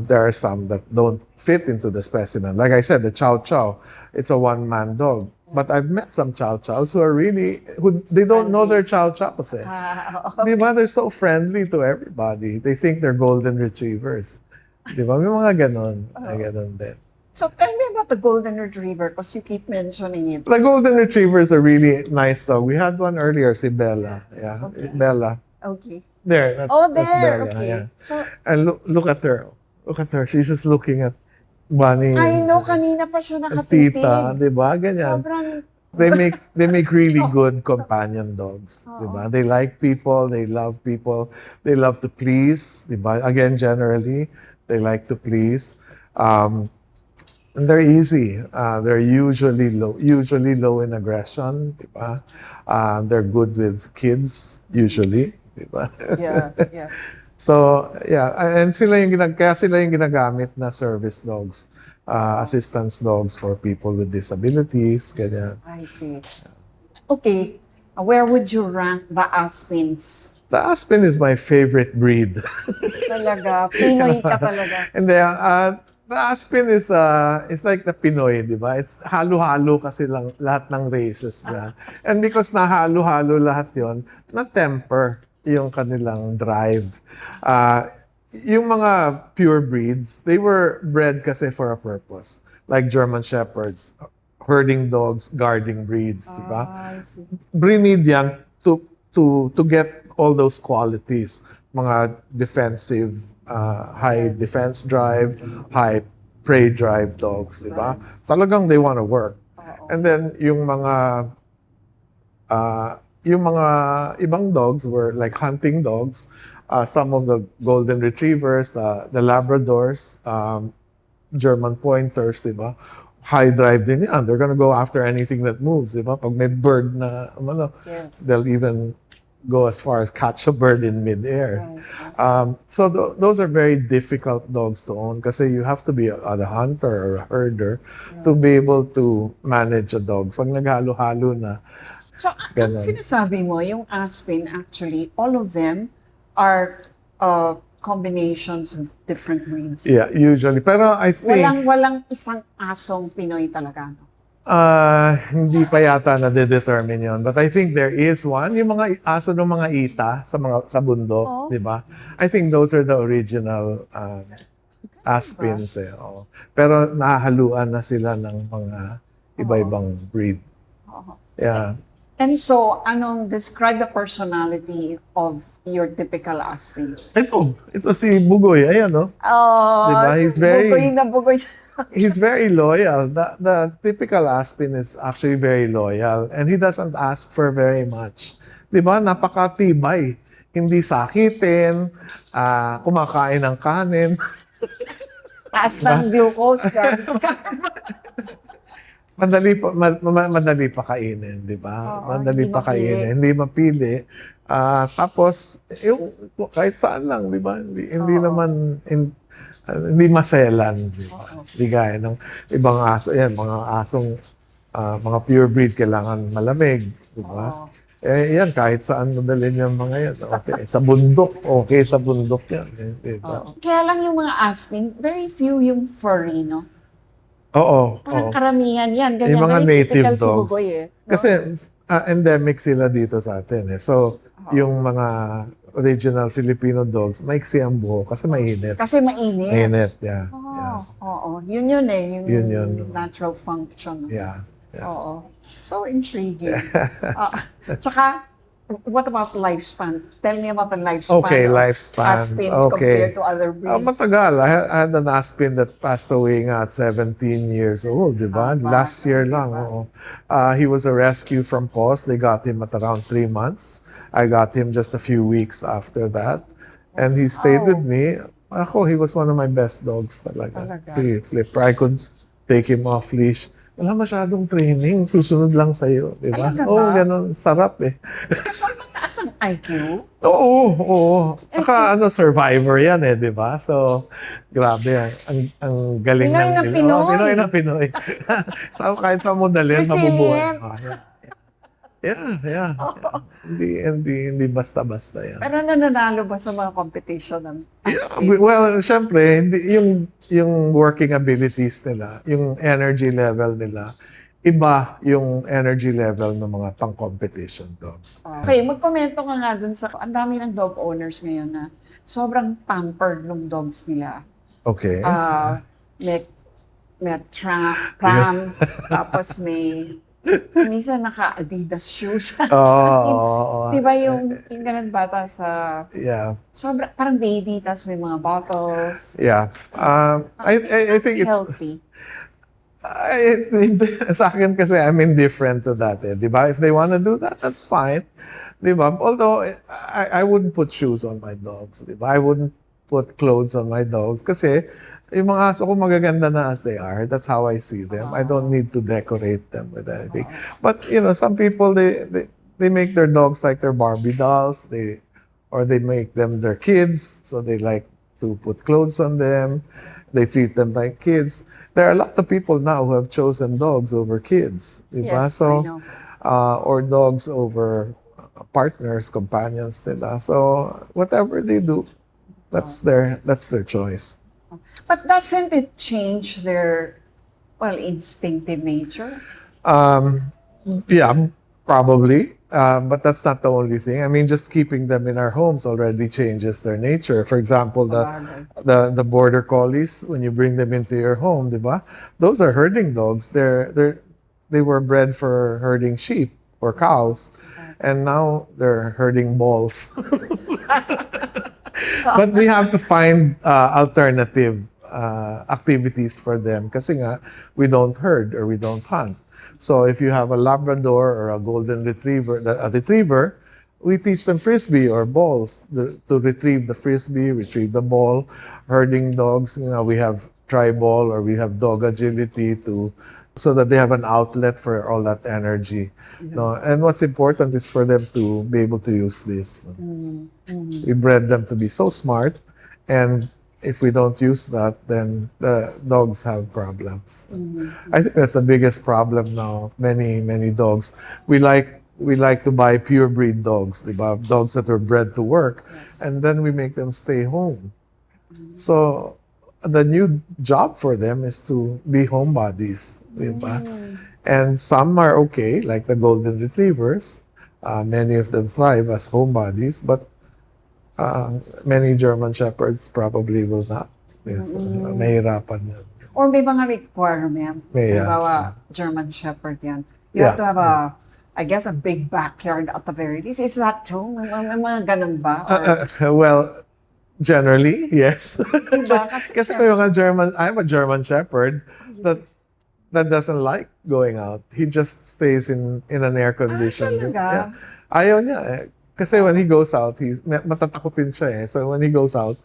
There are some that don't fit into the specimen. Like I said, the Chow Chow, it's a one-man dog. But I've met some Chow Chows who are they don't know they're Chow Chows. Di ba? They're so friendly to everybody. They think they're golden retrievers. Di ba? May mga ganon. Ganon din. So tell me about the Golden Retriever because you keep mentioning it. The golden retriever is a really nice dog. We had one earlier, si Bella. Yeah, Okay. Bella. Okay. There, that's There. Bella. Okay. Yeah. So, And look at her. Look at her. She's just looking at Bunny. I know, kanina pa siya and nakatitig. Tita, di ba? Ganyan. Sobrang, They make really good companion dogs, di ba? They like people, they love people, they love to please, di ba? Again, generally, they like to please. And they're easy. They're usually low in aggression, di ba? They're good with kids, usually, di ba? yeah. So, yeah, and kaya sila yung ginagamit na service dogs, assistance dogs for people with disabilities, ganyan. I see. Okay. Where would you rank the Aspins? The Aspen is my favorite breed. Talaga. Pinoy ka talaga. And the Aspen is like the Pinoy, di ba? It's halo-halo kasi lang lahat ng races niya. And because nahalo-halo lahat yon, na-temper yung kanilang drive. yung mga pure breeds, they were bred kasi for a purpose. Like German Shepherds, herding dogs, guarding breeds, di ba? I see. Breed yan to get all those qualities, mga defensive, high defense drive, high prey drive dogs, di ba? Talagang they want to work. And then yung mga ibang dogs were like hunting dogs. Some of the golden retrievers, the Labradors, German pointers, di ba? High drive din yan. They're gonna go after anything that moves, di ba? Pag may bird na, Yes. they'll even go as far as catch a bird in midair. So those are very difficult dogs to own kasi you have to be a hunter or a herder to be able to manage a dog. Pag naghalo-halo na, So, ang Ganon. sinasabi mo, yung Aspin, actually, all of them are combinations of different breeds. yeah, usually. Pero I think, Walang isang asong Pinoy talaga, no? hindi pa yata na-determine yun. But I think there is one. Yung mga aso ng mga ita sa bundok, di ba? I think those are the original Aspins. Oh. Pero nahahaluan na sila ng mga iba-ibang breed. Yeah. And so, describe the personality of your typical Aspin? Ito si Bugoy. Ayan, no? Oh, Diba? He's very- bugoy na bugoy. He's very loyal. The typical Aspin is actually very loyal and he doesn't ask for very much. 'Di ba? Napakatibay. Hindi sakitin, kumakain ng kanin. Taas ng glucose. Madali pa kainin, 'di ba? Oo, Madali hindi pa kainin, hindi mapili. Tapos yung kahit saan lang, 'di ba? Hindi naman hindi maselan, di ba? Hindi gaya ng ibang aso, yan, mga asong, mga pure breed, kailangan malamig, di ba? Yan, kahit saan madalhin yung mga yan. Okay, sa bundok, okay, sa bundok yan. Di ba? Kaya lang yung mga Aspin, very few yung furry, no? Oo. Parang karamihan yan. Ganyan, Yung mga very native typical si dogs. Bugoy, eh. No? Kasi endemic sila dito sa atin. So, yung mga original Filipino dogs, maiksi ang buhok kasi mainit. Kasi mainit. Mainit, yeah. Oo. Yun eh. Yung natural function. Yeah. Oo. So intriguing. Tsaka, what about lifespan? Tell me about the lifespan Okay, of lifespan. Aspins compared to other breeds. Matagal. I had an Aspin that passed away nga at 17 years old, di ba? Last year lang. Oo. He was a rescue from PAWS. They got him at around 3 months. I got him just a few weeks after that. And he stayed with me. He was one of my best dogs talaga. Si Flipper. I could take him off leash. Wala masyadong training. Susunod lang sa'yo. Di ba? Talaga ba? Oo, ganun. Sarap eh. So, mataas ang IQ? Oo. Saka survivor yan eh, di ba? So, grabe yan. Ang galing Pinoy na ng Pinoy. Pinoy na Pinoy. So, kahit sa mo dalhin, Resilient. mabubuhay. Yeah. Hindi basta-basta yan. Pero nananalo ba sa mga competition ng Aspin? Well, syempre, yung working abilities nila, yung energy level nila, iba yung energy level ng mga pang-competition dogs. Okay, magkomento ka nga dun sa, ang dami ng dog owners ngayon na sobrang pampered ng dogs nila. Okay. May pram, tapos minsan naka-Adidas shoes. Oo. Di ba yung ganun bata sa, Yeah. parang baby, tapos may mga bottles. Yeah. I think it's healthy. sa akin kasi I'm indifferent to that. Di ba? If they want to do that, that's fine. Di ba? Although I wouldn't put shoes on my dogs. Di ba? I wouldn't put clothes on my dogs kasi yung mga aso ko magaganda na as they are. That's how I see them. I don't need to decorate them with anything. But some people they make their dogs like their Barbie dolls. They make them their kids, so they like to put clothes on them. They treat them like kids. There are a lot of people now who have chosen dogs over kids. Diba? Yes, So, I know. or dogs over partners, companions nila. So, whatever they do, that's their choice. But doesn't it change their, instinctive nature? Yeah, Probably, but that's not the only thing. I mean, just keeping them in our homes already changes their nature. For example, the border collies, when you bring them into your home, diba? Those are herding dogs. They were bred for herding sheep or cows, and now they're herding balls. But we have to find alternative activities for them kasi nga we don't herd or we don't hunt. So if you have a Labrador or a Golden Retriever, we teach them frisbee or balls to retrieve the frisbee, retrieve the ball. Herding dogs, we have tri-ball or we have dog agility so that they have an outlet for all that energy. No? And what's important is for them to be able to use this. No? We bred them to be so smart, and if we don't use that, then the dogs have problems. I think that's the biggest problem now. Many dogs. We like to buy pure breed dogs, diba? Dogs that are bred to work, and then we make them stay home. So the new job for them is to be homebodies, diba? And some are okay, like the Golden Retrievers. Many of them thrive as homebodies, but many German Shepherds probably will not. Mahirapan yan. Or may mga requirement. Yeah. Halimbawa, German Shepherd yan. You have to have I guess, a big backyard at the very least. Is that true? May mga ganun ba? Or, Well, generally, yes. diba? Kasi may mga I have a German Shepherd that doesn't like going out. He just stays in an air condition. Talaga? Ayaw niya eh. Kasi when he goes out, matatakotin siya eh. So when he goes out,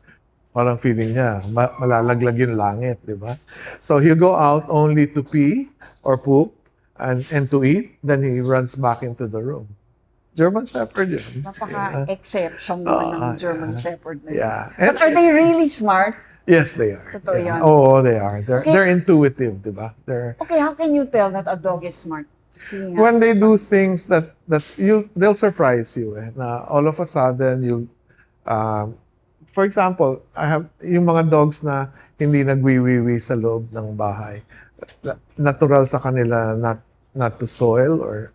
parang feeling niya, malalaglag yung langit, di ba? So he'll go out only to pee or poop and to eat, then he runs back into the room. German Shepherd yun. Napaka-exception naman ng German Shepherd. Yeah. But are they really smart? Yes, they are. Totoo yan. Oh, they are. They're intuitive, di ba? Okay, how can you tell that a dog is smart? When they do things they'll surprise you. Eh, na all of a sudden, for example, I have yung mga dogs na hindi nagwiwiwi sa loob ng bahay. Natural sa kanila not to soil or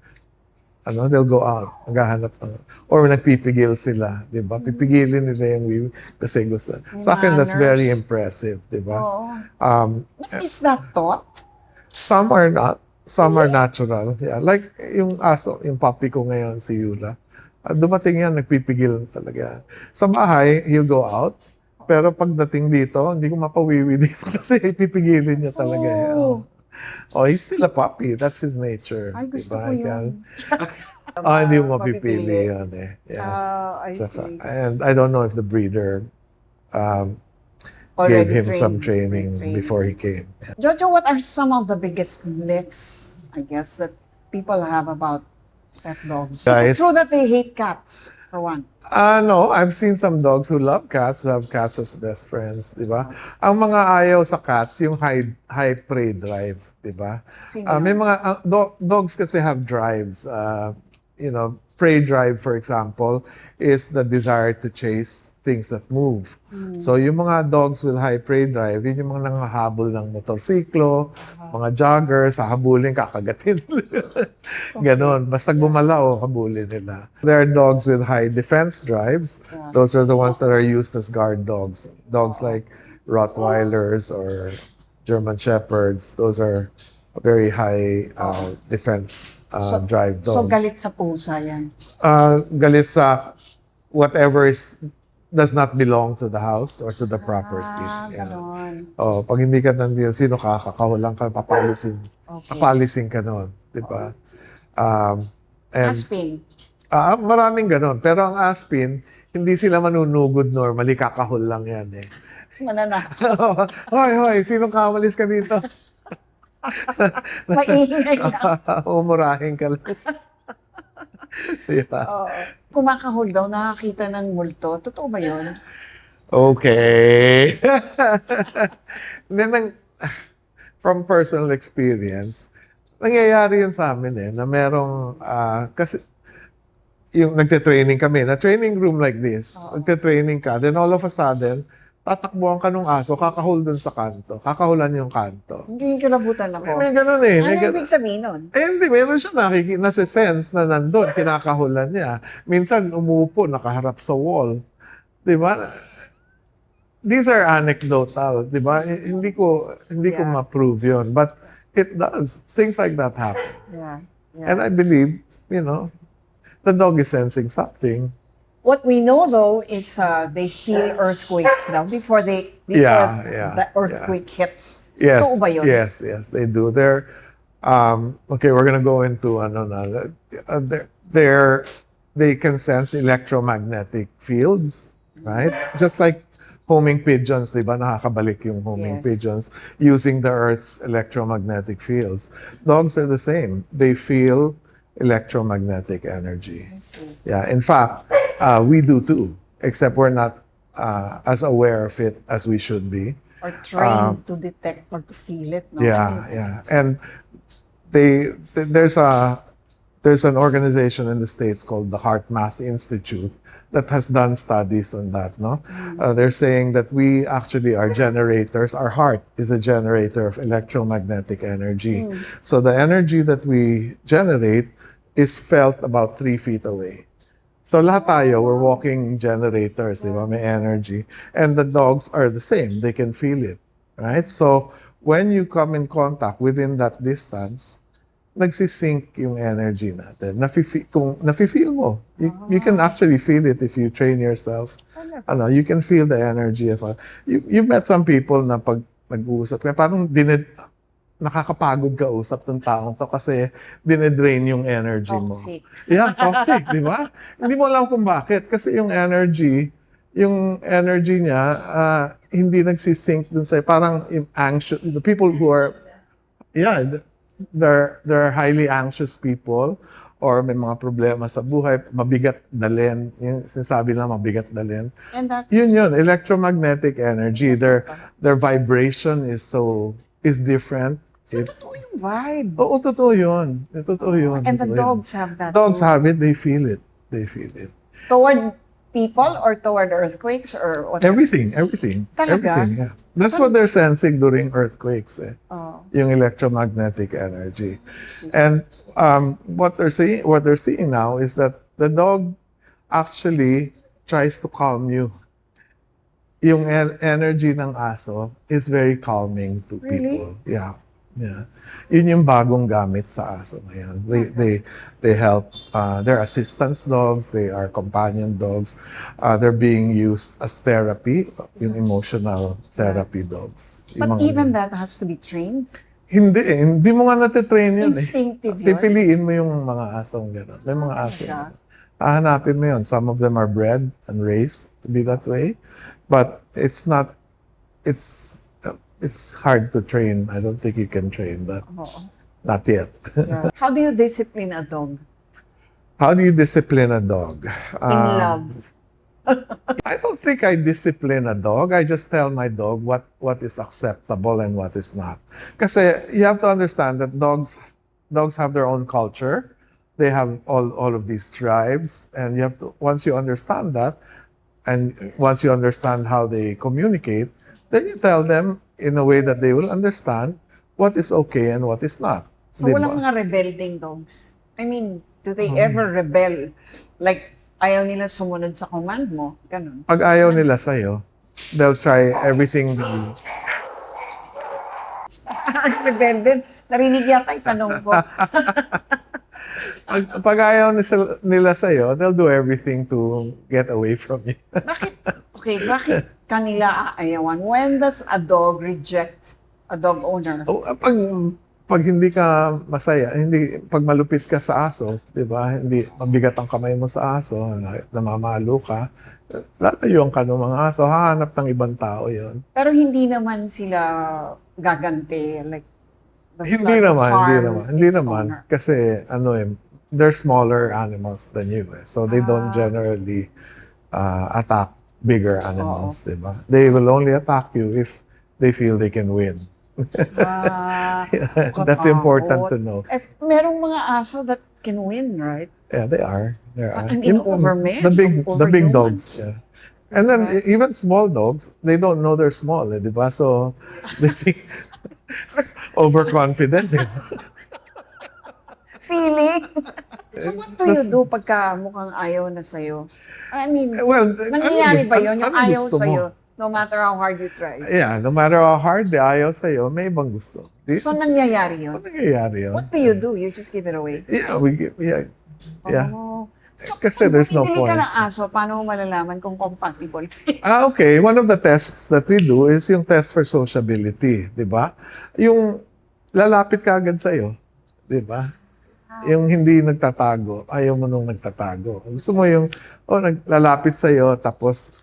they'll go out, maghahanap or nagpipigil sila, 'di ba? Pipigilin nila yung wiwi kasi gusto. Sa akin that's very impressive, 'di ba? But is that taught? Some are not. Some are natural. Yeah, like yung aso, yung puppy ko ngayon, si Yula. Dumating yan, nagpipigil talaga. Sa bahay, he'll go out. Pero pagdating dito, hindi ko mapawiwi dito kasi pipigilin niya talaga. He's still a puppy. That's his nature. Ay, gusto diba? ko yun. Hindi mo mapipili yan eh. Yeah. I see. And I don't know if the breeder gave him some training before he came. Jojo, what are some of the biggest myths, I guess, that people have about pet dogs? Is it true that they hate cats, for one? No, I've seen some dogs who love cats, who have cats as best friends, di ba? Ang mga ayaw sa cats, yung high prey drive, di ba? May mga dogs kasi have drives. Prey drive, for example, is the desire to chase things that move. So yung mga dogs with high prey drive, yun yung mga nangahabol ng motorsiklo, mga joggers, habulin, kakagatin. Ganon. Basta gumalaw, habulin nila. There are dogs with high defense drives. Those are the ones that are used as guard dogs. Dogs like Rottweilers or German Shepherds. Those are very high defense drive dogs. So galit sa pusa yan? Galit sa whatever does not belong to the house or to the property. Ganon. Pag hindi ka nandito, sino kakahulang ka, papalisin ka nun. Diba? Aspin? Maraming ganon. Pero ang aspin, hindi sila manunugod normally, kakahul lang yan eh. Mananakot. Hoy, sino kamalis ka dito? Maingay lang. Umurahin ka lang. Diba? Kumakahol daw, nakakita ng multo. Totoo ba yun? Okay. Then, from personal experience, nangyayari yun sa amin na merong, kasi yung nagte-training kami, na training room like this, nagte-training ka, then all of a sudden, tatakbuhan ka ng aso, kakahol dun sa kanto, kakahulan yung kanto. Hindi yung kilabutan ako. May ganun eh. Ano ibig sabihin nun? Hindi, meron siya nasa-sense na nandun, kinakahulan niya. Minsan, umuupo, nakaharap sa wall. Di ba? These are anecdotal, di ba? Hindi ko Yeah. ma-prove yun. But it does. Things like that happen. Yeah. And I believe, the dog is sensing something. What we know though is they feel earthquakes now before the earthquake hits. Yes, Totoo ba yun? yes, they do. They're okay. We're gonna go into they can sense electromagnetic fields, right? Just like homing pigeons, di ba? Nakakabalik yung homing Yes. pigeons using the Earth's electromagnetic fields. Dogs are the same. They feel electromagnetic energy. I see. Yeah, in fact, we do too, except we're not as aware of it as we should be. Or trained to detect or to feel it. No? Yeah. And there's an organization in the States called the Heart Math Institute that has done studies on that. No, they're saying that we actually are generators. Our heart is a generator of electromagnetic energy. So the energy that we generate is felt about 3 feet away. So lahat tayo, we're walking generators, di ba? May energy. And the dogs are the same. They can feel it, right? So when you come in contact within that distance, nagsisync yung energy natin. Nafe-feel mo. You can actually feel it if you train yourself. You can feel the energy of you met some people na pag nag-uusap ka, parang nakakapagod ka usap ng taong to kasi dinedrain yung energy mo. Toxic. Yeah, toxic, di ba? Hindi mo alam kung bakit. Kasi yung energy niya, hindi nagsisync dun sa, parang anxious, the people who are, they're highly anxious people or may mga problema sa buhay, mabigat dalhin. Yung sinasabi na mabigat dalhin. And that's Yun, electromagnetic energy. Their vibration is different. so totoo yung vibe. Oo, totoo yun. Totoo yun. And the Totoo yun. dogs have that Dogs too. have it, they feel it. They feel it. Toward people or toward earthquakes or what? Everything. Talaga? Everything, yeah. That's what they're sensing during earthquakes, Oh, yung electromagnetic energy. see. And what they're seeing now is that the dog actually tries to calm you. Yung energy ng aso is very calming to Really? people. Yeah. Yun yung bagong gamit sa aso ngayon. They help. They're assistance dogs. They are companion dogs. They're being used as therapy, yung emotional therapy dogs. Yung But mga- even that has to be trained. Hindi mo nga natitrain yun eh. Instinctive yun. Pipiliin mo yung mga asong gano'n. May mga aso. Talaga? Hahanapin mo yun. Some of them are bred and raised to be that way. But it's hard to train. I don't think you can train that. Oo. Not yet. Yeah. How do you discipline a dog? How do you discipline a dog? In love. I don't think I discipline a dog. I just tell my dog what is acceptable and what is not. Kasi you have to understand that dogs have their own culture. They have all of these tribes, and you have to, once you understand that, and once you understand how they communicate, then you tell them in a way that they will understand what is okay and what is not. So Di walang ba? mga rebelding dogs? I mean, do they ever rebel? Like, ayaw nila sumunod sa command mo? Ganun. Pag ayaw nila sa'yo, they'll try everything. Rebelde. Narinig yata yung tanong ko. Pag ayaw nila sa'yo, they'll do everything to get away from you. Bakit kanila aayawan? When does a dog reject a dog owner? Pag hindi ka masaya, pag malupit ka sa aso, 'di ba? Hindi mabigat ang kamay mo sa aso, namamalo ka, lalayuan ka ng mga aso, hahanap ng ibang tao 'yon. Pero hindi naman sila gaganti. Like, that's Hindi not naman, harm hindi its naman owner. kasi they're smaller animals than you, eh. So they don't generally attack bigger animals, 'di ba? They will only attack you if they feel they can win. That's important to know. Merong mga aso that can win, right? Yeah, they are. I mean, overmatched, The big overhumans. dogs. Yeah. And then Right. even small dogs, they don't know they're small, di ba? So they think overconfident. Eh. Feeling. So what do you do pagka mukhang ayaw na sa'yo? I mean, Well, nangyayari ba yun? Yung ano ayaw gusto mo? sa'yo, no matter how hard you try. Yeah, no matter how hard the ayaw sa'yo, may ibang gusto. So nangyayari yun? Ano nangyayari yun? What do you do? You just give it away? Yeah, yeah. Oh. So, Kasi there's no Pag point. ka ng aso, paano mo malalaman kung compatible? Okay. One of the tests that we do is yung test for sociability, di ba? Yung lalapit ka agad sa'yo, di ba? Yung hindi nagtatago, ayaw mo nung nagtatago. Gusto mo yung, naglalapit sa'yo, tapos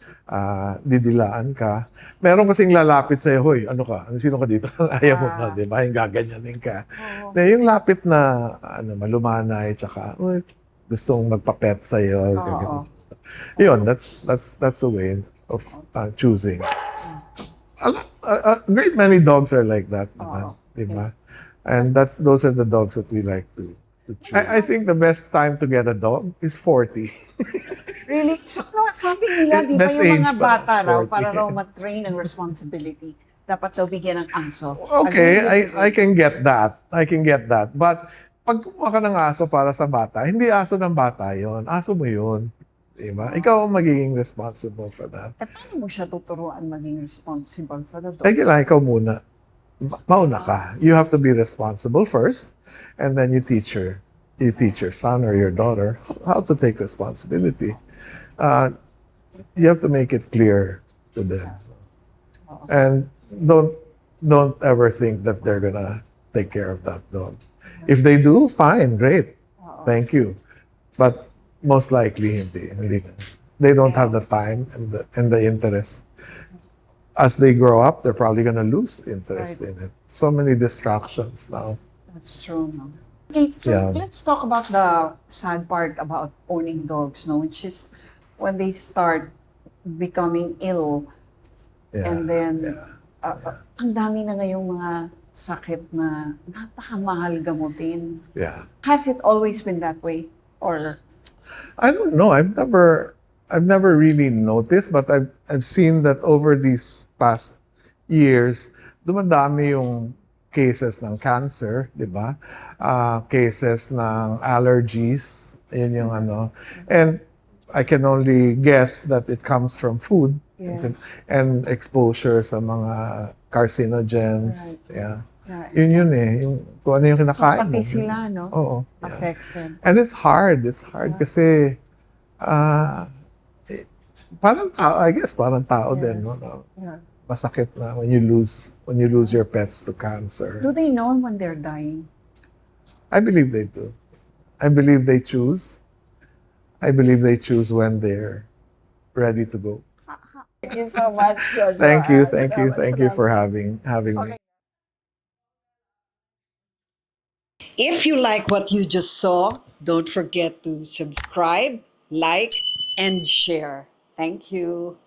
didilaan ka. Meron kasing lalapit sa'yo, hoy, ano ka? Sino ka dito? Ayaw mo na, di ba? Yung gaganyanin ka. Oo. Yung lapit na, malumanay, tsaka, gustong magpa-pet sa'yo. Oo. Yun, that's the way of choosing. A great many dogs are like that naman, di ba? And those are the dogs that we like to choose. I think the best time to get a dog is 40. Really? So, no, sabi nila, di ba Best yung age mga pa, bata raw, 40. para raw matrain ng responsibility, dapat daw bigyan ng aso. Okay, Agree with I can get that. I can get that. But pag kumuha ka ng aso para sa bata, hindi aso ng bata yon, aso mo yun. Diba? Ikaw ang magiging responsible for that. paano mo siya tuturuan maging responsible for the dog? Ay, kailangan ikaw muna. Mauna ka. You have to be responsible first, and then you teach your son or your daughter how to take responsibility. You have to make it clear to them. And don't ever think that they're gonna take care of that dog. If they do, fine, great. Thank you. But most likely hindi. They don't have the time and the interest. As they grow up, they're probably gonna lose interest in it. So many distractions now. That's true, no? Okay, so Yeah. let's talk about the sad part about owning dogs, no? Which is when they start becoming ill, Yeah. and then ang dami na ngayong mga sakit na napakamahal gamutin. Yeah. Has it always been that way? Or I don't know. I've never really noticed, but I've seen that over these past years, dumadami yung cases ng cancer, di ba? Cases ng allergies, yun yung ano. And I can only guess that it comes from food and exposure sa mga carcinogens. Yeah. Yun eh. Yung, kung ano yung so kinakain pati mo. sila, no? Oo. Yeah. Affected. And it's hard. It's hard kasi parang tao, I guess parang tao din, no? Yeah. Masakit na when you lose your pets to cancer. Do they know when they're dying? I believe they do. I believe they choose. I believe they choose when they're ready to go. Thank you so much, Jojo. Thank you for having me. If you like what you just saw, don't forget to subscribe, like, and share. Thank you.